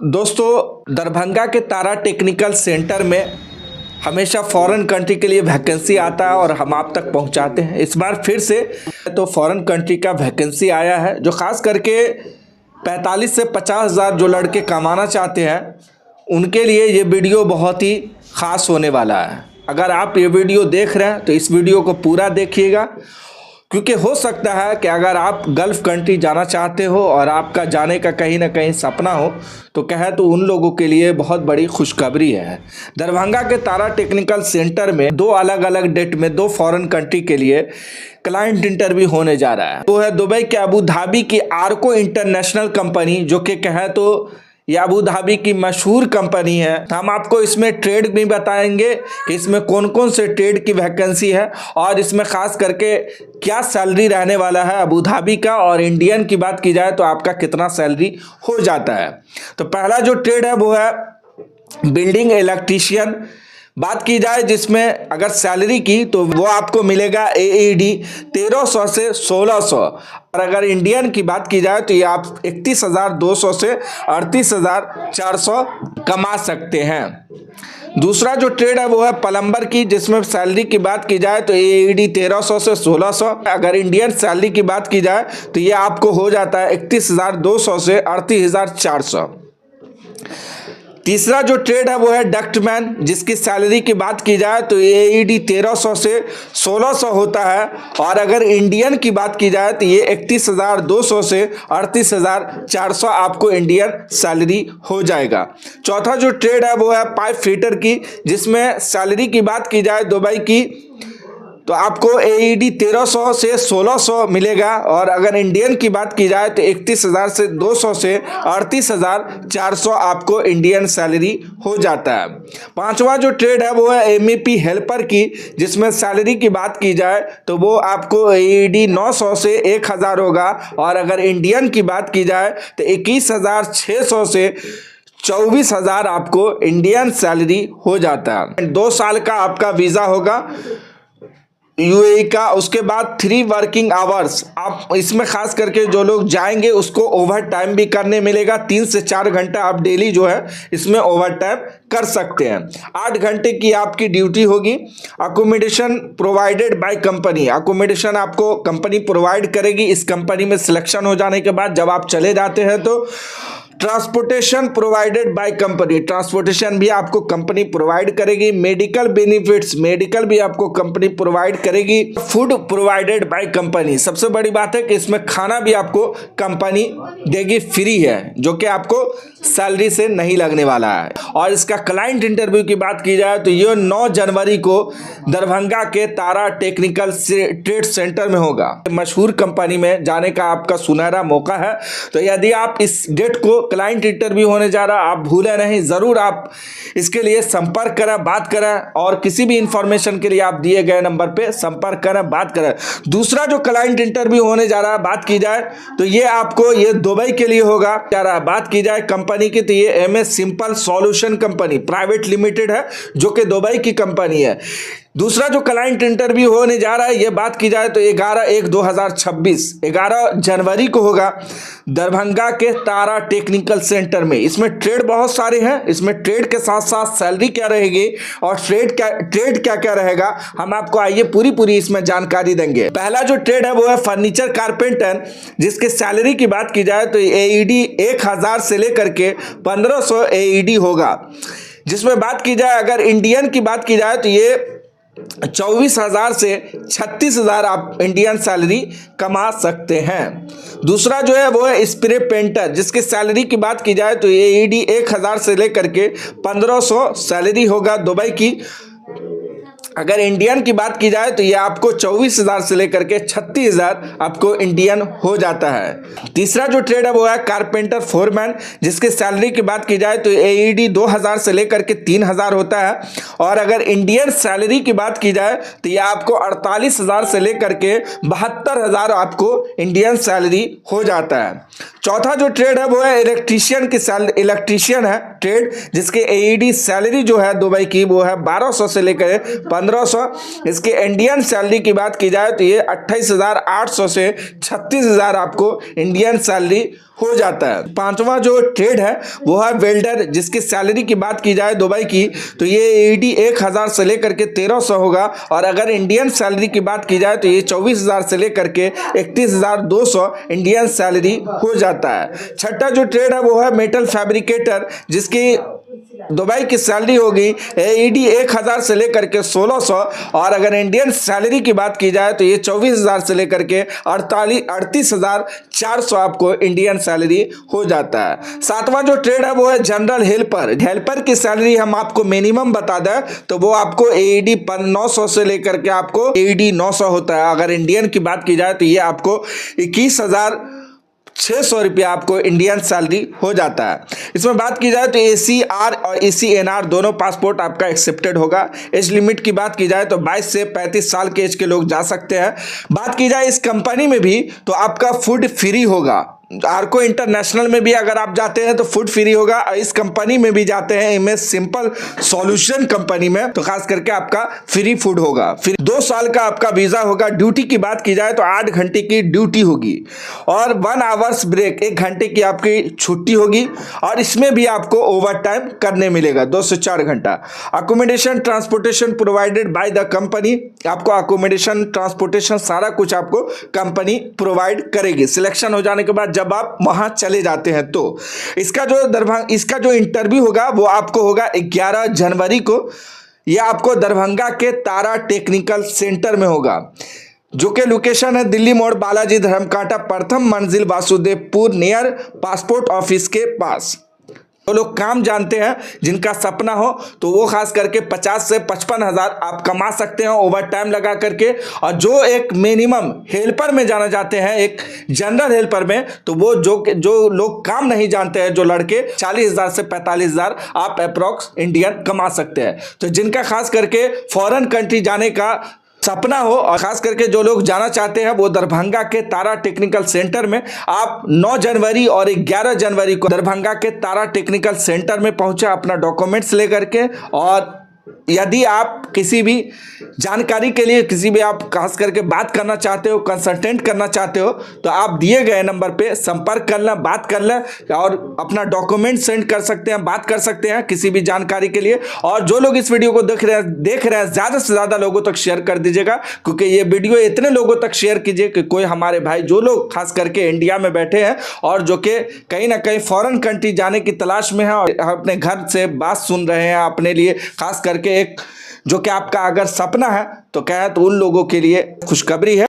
दोस्तों, दरभंगा के तारा technical centre में हमेशा फॉरेन कंट्री के लिए वैकेंसी आता है और हम आप तक पहुंचाते हैं। इस बार फिर से तो फॉरेन कंट्री का वैकेंसी आया है, जो ख़ास करके 45 से 50 हज़ार जो लड़के कमाना चाहते हैं उनके लिए ये वीडियो बहुत ही ख़ास होने वाला है। अगर आप ये वीडियो देख रहे हैं तो इस वीडियो को पूरा देखिएगा, क्योंकि हो सकता है कि अगर आप गल्फ़ कंट्री जाना चाहते हो और आपका जाने का कहीं ना कहीं सपना हो तो कहे तो उन लोगों के लिए बहुत बड़ी खुशखबरी है। दरभंगा के तारा टेक्निकल सेंटर में दो अलग अलग डेट में दो फॉरेन कंट्री के लिए क्लाइंट इंटरव्यू होने जा रहा है। वो है दुबई के अबू धाबी की आर्को इंटरनेशनल कंपनी, जो कि कहे तो ये अबू धाबी की मशहूर कंपनी है। हम आपको इसमें ट्रेड भी बताएंगे कि इसमें कौन कौन से ट्रेड की वैकेंसी है और इसमें ख़ास करके क्या सैलरी रहने वाला है अबू धाबी का, और इंडियन की बात की जाए तो आपका कितना सैलरी हो जाता है। तो पहला जो ट्रेड है वो है बिल्डिंग इलेक्ट्रीशियन। बात की जाए जिसमें अगर सैलरी की तो वो आपको मिलेगा AED 1300 से 1600, और अगर इंडियन की बात की जाए तो ये आप 31,200 से 38,400 कमा सकते हैं। दूसरा जो ट्रेड है वो है प्लम्बर की, जिसमें सैलरी की बात की जाए तो AED 1300 से 1600, अगर इंडियन सैलरी की बात की जाए तो ये आपको हो जाता है 31,200 से 38,400। तीसरा जो ट्रेड है वो है डक्टमैन, जिसकी सैलरी की बात की जाए तो AED 1300 से 1600 होता है, और अगर इंडियन की बात की जाए तो ये 31,200 से 38,400 आपको इंडियन सैलरी हो जाएगा। चौथा जो ट्रेड है वो है पाइप फिटर की, जिसमें सैलरी की बात की जाए दुबई की तो आपको AED 1300 से 1600 मिलेगा, और अगर इंडियन की बात की जाए तो 31,200 से 38,400 आपको इंडियन सैलरी हो जाता है। पांचवा जो ट्रेड है वो है MEP हेल्पर की, जिसमें सैलरी की बात की जाए तो वो आपको AED 900 से 1000 होगा, और अगर इंडियन की बात की जाए तो 21,600 से 24,000 आपको इंडियन सैलरी हो जाता है। 2 साल का आपका वीज़ा होगा UAE का। उसके बाद 3 वर्किंग आवर्स, आप इसमें खास करके जो लोग जाएंगे उसको ओवर टाइम भी करने मिलेगा। 3 से 4 घंटा आप डेली जो है इसमें ओवर टाइम कर सकते हैं। 8 घंटे की आपकी ड्यूटी होगी। Accommodation provided by company, accommodation आपको कंपनी प्रोवाइड करेगी। इस कंपनी में सिलेक्शन हो जाने के बाद जब आप चले जाते हैं तो transportation provided by company, transportation भी आपको कंपनी प्रोवाइड करेगी। मेडिकल बेनिफिट्स, मेडिकल भी आपको कंपनी प्रोवाइड करेगी। फूड प्रोवाइडेड बाय कंपनी, सबसे बड़ी बात है कि इसमें खाना भी आपको कंपनी देगी, फ्री है, जो कि आपको सैलरी से नहीं लगने वाला है। और इसका क्लाइंट इंटरव्यू की बात की जाए तो ये 9 जनवरी को दरभंगा के तारा टेक्निकल ट्रेड सेंटर में होगा। मशहूर कंपनी में जाने का आपका सुनहरा मौका है। तो यदि आप इस डेट को क्लाइंट इंटरव्यू होने जा रहा, आप भूलें नहीं, ज़रूर आप इसके लिए संपर्क करें, बात करें, और किसी भी इंफॉर्मेशन के लिए आप दिए गए नंबर पे संपर्क करें, बात करें। दूसरा जो क्लाइंट इंटरव्यू होने जा रहा है, बात की जाए तो ये आपको ये दुबई के लिए होगा जा रहा है। बात की जाए कंपनी की तो ये MS simple solution company private limited है, जो कि दुबई की कंपनी है। दूसरा जो क्लाइंट इंटरव्यू होने जा रहा है, ये बात की जाए तो 11/1/2026 11 जनवरी को होगा दरभंगा के तारा टेक्निकल सेंटर में। इसमें ट्रेड बहुत सारे हैं, इसमें ट्रेड के साथ साथ सैलरी क्या रहेगी और ट्रेड क्या क्या रहेगा, हम आपको आइए पूरी इसमें जानकारी देंगे। पहला जो ट्रेड है वो है फर्नीचर कारपेंटर, जिसके सैलरी की बात की जाए तो AED 1000 से लेकर के 1500 AED होगा। जिसमें बात की जाए अगर इंडियन की बात की जाए तो ये 24,000 से 36,000 आप इंडियन सैलरी कमा सकते हैं। दूसरा जो है वो है स्प्रे पेंटर, जिसकी सैलरी की बात की जाए तो AED 1000 से लेकर के 1500 सैलरी होगा दुबई की। अगर इंडियन की बात की जाए तो ये आपको 24,000 से लेकर के 36,000 आपको इंडियन हो जाता है। तीसरा जो ट्रेड है वो है कारपेंटर फोरमैन, जिसकी सैलरी की बात की जाए तो AED 2000 से लेकर के 3000 होता है, और अगर इंडियन सैलरी की बात की जाए तो ये आपको 48,000 से लेकर के 72,000 आपको इंडियन सैलरी हो जाता है। चौथा जो ट्रेड है वो है इलेक्ट्रीशियन की इलेक्ट्रीशियन है ट्रेड, जिसके AED सैलरी जो है दुबई की वो है 1200 से लेकर 1500। इसके इंडियन सैलरी की बात की जाए तो ये 28,800 से 36,000 आपको इंडियन सैलरी हो जाता है। पांचवा जो ट्रेड है वो है वेल्डर, जिसकी सैलरी की बात की जाए दुबई की तो ये AED 1000 से लेकर के 1300 होगा, और अगर इंडियन सैलरी की बात की जाए तो ये 24,000 से लेकर के 31,200 इंडियन सैलरी हो जाता है। छठा जो ट्रेड है वो है मेटल फैब्रिकेटर, जिसकी दुबई की सैलरी होगी AED 1000 से लेकर के 1600, और अगर इंडियन सैलरी की बात की जाए तो ये 24,000 से लेकर के 38,400 आपको इंडियन सैलरी हो जाता है। सातवां जो ट्रेड है वो है जनरल हेल्पर। हेल्पर की सैलरी हम आपको मिनिमम बता दें तो वो आपको AED 900 से लेकर के आपको AED 900 होता है। अगर इंडियन की बात की जाए तो ये आपको 21,600 रुपया आपको इंडियन सैलरी हो जाता है। इसमें बात की जाए तो ACR और ACNR दोनों पासपोर्ट आपका एक्सेप्टेड होगा। एज लिमिट की बात की जाए तो 22 से 35 साल के एज के लोग जा सकते हैं। बात की जाए इस कंपनी में भी तो आपका फूड फ्री होगा। आर्को इंटरनेशनल में भी अगर आप जाते हैं तो फूड फ्री होगा, और इस कंपनी में भी जाते हैं इमेज सिंपल सॉल्यूशन कंपनी में तो खास करके आपका फ्री फूड होगा। फिर 2 साल का आपका वीजा होगा। ड्यूटी की बात की जाए तो 8 घंटे की ड्यूटी होगी और 1 आवर्स ब्रेक, 1 घंटे की आपकी छुट्टी होगी, और इसमें भी आपको ओवर टाइम करने मिलेगा 2 से 4 घंटा। Accommodation transportation provided by the company, आपको अकोमोडेशन ट्रांसपोर्टेशन सारा कुछ आपको कंपनी प्रोवाइड करेगी। सिलेक्शन हो जाने के बाद जब आप वहां चले जाते हैं तो इसका जो इंटरव्यू होगा वो आपको होगा 11 जनवरी को। यह आपको दरभंगा के तारा टेक्निकल सेंटर में होगा, जो कि लोकेशन है दिल्ली मोड़ बालाजी धर्मकांटा प्रथम मंजिल वासुदेवपुर नियर पासपोर्ट ऑफिस के पास। तो लोग काम जानते हैं जिनका सपना हो तो वो खास करके 50 से 55 हज़ार आप कमा सकते हैं ओवर टाइम लगा करके। और जो एक मिनिमम हेल्पर में जाना चाहते हैं, एक जनरल हेल्पर में, तो वो जो लोग काम नहीं जानते हैं, जो लड़के 40,000 से 45,000 आप अप्रॉक्स इंडियन कमा सकते हैं। तो जिनका खास करके फॉरेन कंट्री जाने का सपना हो और खास करके जो लोग जाना चाहते हैं वो दरभंगा के तारा टेक्निकल सेंटर में, आप 9 जनवरी और 11 जनवरी को दरभंगा के तारा टेक्निकल सेंटर में पहुंचे अपना डॉक्यूमेंट्स लेकर के। और यदि आप किसी भी जानकारी के लिए किसी भी आप खास करके बात करना चाहते हो, कंसल्टेंट करना चाहते हो, तो आप दिए गए नंबर पे संपर्क कर लें, बात कर लें और अपना डॉक्यूमेंट सेंड कर सकते हैं, बात कर सकते हैं किसी भी जानकारी के लिए। और जो लोग इस वीडियो को देख रहे हैं ज़्यादा से ज़्यादा लोगों तक शेयर कर दीजिएगा, क्योंकि ये वीडियो इतने लोगों तक शेयर कीजिए कि कोई हमारे भाई जो लोग खास करके इंडिया में बैठे हैं और जो कि कहीं ना कहीं फॉरेन कंट्री जाने की तलाश में है और अपने घर से बात सुन रहे हैं अपने लिए, खास करके एक जो कि आपका अगर सपना है तो क्या है, तो उन लोगों के लिए खुशखबरी है।